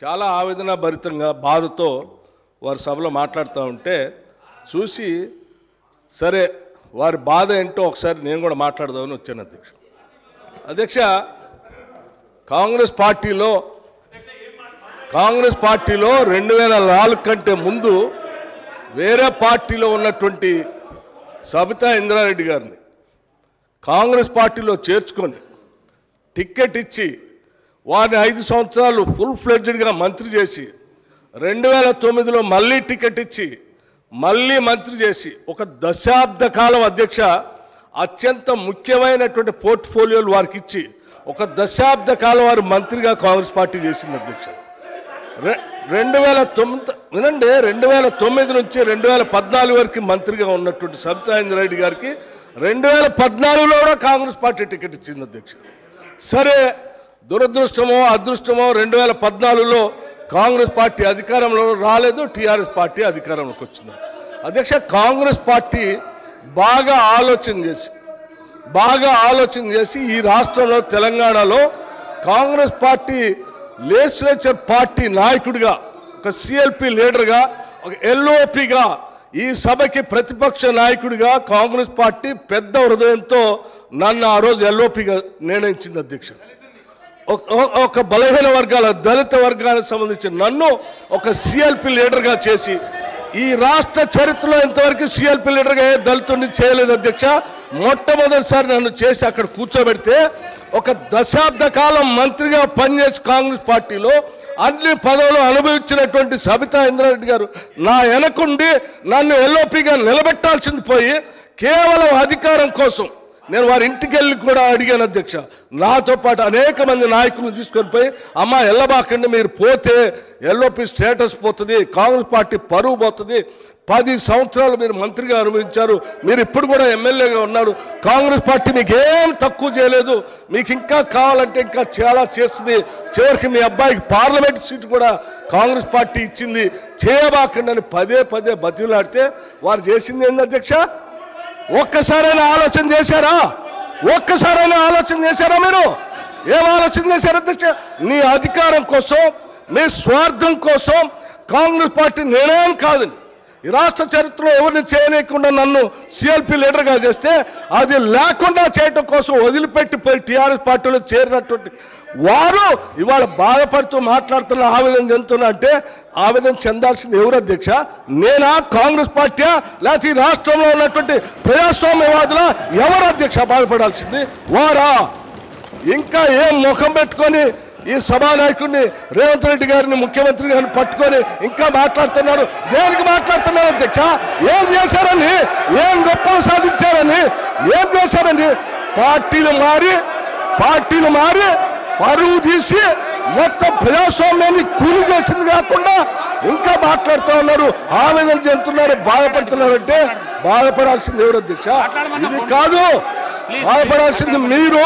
చాలా ఆవేదన భరితంగా బాధతో వారి సభలో మాట్లాడుతూ ఉంటే చూసి సరే వారి బాధ ఏంటో ఒకసారి నేను కూడా మాట్లాడదామని వచ్చాను అధ్యక్ష. కాంగ్రెస్ పార్టీలో 2004 కంటే ముందు వేరే పార్టీలో ఉన్నటువంటి సబితా ఇంద్రారెడ్డి గారిని కాంగ్రెస్ పార్టీలో చేర్చుకొని టికెట్ ఇచ్చి వారిని 5 సంవత్సరాలు ఫుల్ ఫ్లెడ్జ్డ్గా మంత్రి చేసి 2009లో మళ్ళీ టికెట్ ఇచ్చి మళ్ళీ మంత్రి చేసి ఒక దశాబ్ద కాలం అధ్యక్ష అత్యంత ముఖ్యమైనటువంటి పోర్ట్ఫోలియోలు వారికి ఇచ్చి ఒక దశాబ్ద కాలం వారు మంత్రిగా కాంగ్రెస్ పార్టీ చేసింది అధ్యక్ష. 2009 నుంచి 2014 వరకు మంత్రిగా ఉన్నటువంటి సబితా ఇంద్రారెడ్డి గారికి 2014లో కూడా కాంగ్రెస్ పార్టీ టికెట్ ఇచ్చింది అధ్యక్ష. సరే దురదృష్టమో అదృష్టమో 2014లో కాంగ్రెస్ పార్టీ అధికారంలో రాలేదు, టీఆర్ఎస్ పార్టీ అధికారంలోకి వచ్చింది అధ్యక్ష. కాంగ్రెస్ పార్టీ బాగా ఆలోచన చేసి ఈ రాష్ట్రంలో తెలంగాణలో కాంగ్రెస్ పార్టీ లెజిస్లేచర్ పార్టీ నాయకుడిగా ఒక సిఎల్పి లీడర్గా ఒక ఎల్ఓపిగా ఈ సభకి ప్రతిపక్ష నాయకుడిగా కాంగ్రెస్ పార్టీ పెద్ద హృదయంతో నన్ను ఆ రోజు ఎల్ఓపిగా నిర్ణయించింది అధ్యక్ష. ఒక బలహీన వర్గాల దళిత వర్గానికి సంబంధించిన నన్ను ఒక సిఎల్పి లీడర్గా చేసి ఈ రాష్ట్ర చరిత్రలో ఇంతవరకు సిఎల్పి లీడర్గా ఏ దళితుడిని చేయలేదు అధ్యక్ష. మొట్టమొదటిసారి నన్ను చేసి అక్కడ కూర్చోబెడితే ఒక దశాబ్ద కాలం మంత్రిగా పనిచేసి కాంగ్రెస్ పార్టీలో అన్ని పదవులు అనుభవించినటువంటి సబితా ఇంద్రారెడ్డి గారు నా వెనకుండి నన్ను ఎల్ఓపిగా నిలబెట్టాల్సింది పోయి కేవలం అధికారం కోసం నేను వారి ఇంటికి వెళ్ళి కూడా అడిగాను అధ్యక్ష. నాతో పాటు అనేక మంది నాయకులను తీసుకొని పోయి అమ్మ ఎల్లబాకండి, మీరు పోతే ఎల్ఓపి స్టేటస్ పోతుంది, కాంగ్రెస్ పార్టీ పరువు పోతుంది, 10 సంవత్సరాలు మీరు మంత్రిగా అనుభవించారు, మీరు ఇప్పుడు కూడా ఎమ్మెల్యేగా ఉన్నారు, కాంగ్రెస్ పార్టీ మీకు ఏం తక్కువ చేయలేదు, మీకు ఇంకా కావాలంటే ఇంకా చాలా చేస్తుంది, చివరికి మీ అబ్బాయికి పార్లమెంట్ సీటు కూడా కాంగ్రెస్ పార్టీ ఇచ్చింది, చేయబాకండి అని పదే బతిలాడితే వారు చేసింది ఏంది అధ్యక్ష? ఒక్కసారైనా ఆలోచన చేశారా? మీరు ఏం ఆలోచన చేశారు అధ్యక్ష? నీ అధికారం కోసం, మీ స్వార్థం కోసం కాంగ్రెస్ పార్టీ నిర్ణయం కాదని ఈ రాష్ట్ర చరిత్రలో ఎవరిని చేయలేకుండా నన్ను సిఎల్పి లీడర్గా చేస్తే అది లేకుండా చేయటం కోసం వదిలిపెట్టిపోయి టీఆర్ఎస్ పార్టీలో చేరినటువంటి వారు ఇవాళ బాధపడుతూ మాట్లాడుతున్న ఆవేదన చెందుతున్నా అంటే ఆవేదన చెందాల్సింది ఎవరు అధ్యక్ష? నేనా, కాంగ్రెస్ పార్టీ, లేకపోతే ఈ రాష్ట్రంలో ఉన్నటువంటి ప్రజాస్వామ్యవాదుల ఎవరు అధ్యక్ష బాధపడాల్సింది? వారా? ఇంకా ఏం ముఖం పెట్టుకొని ఈ సభానాయకుడిని రేవంత్ రెడ్డి గారిని ముఖ్యమంత్రి గారిని పట్టుకొని ఇంకా మాట్లాడుతున్నారు? దేనికి మాట్లాడుతున్నారు అధ్యక్ష? ఏం చేశారని, ఏం గొప్పలు సాధించారని, ఏం చేశారని? పార్టీలు మారి పరువు తీసి మొత్తం ప్రజాస్వామ్యాన్ని కూలి చేసింది కాకుండా ఇంకా మాట్లాడుతూ ఉన్నారు, ఆవేదన చెందుతున్నారు, బాధపడాల్సింది ఎవరు అధ్యక్ష? ఇది కాదు, బాధపడాల్సింది మీరు.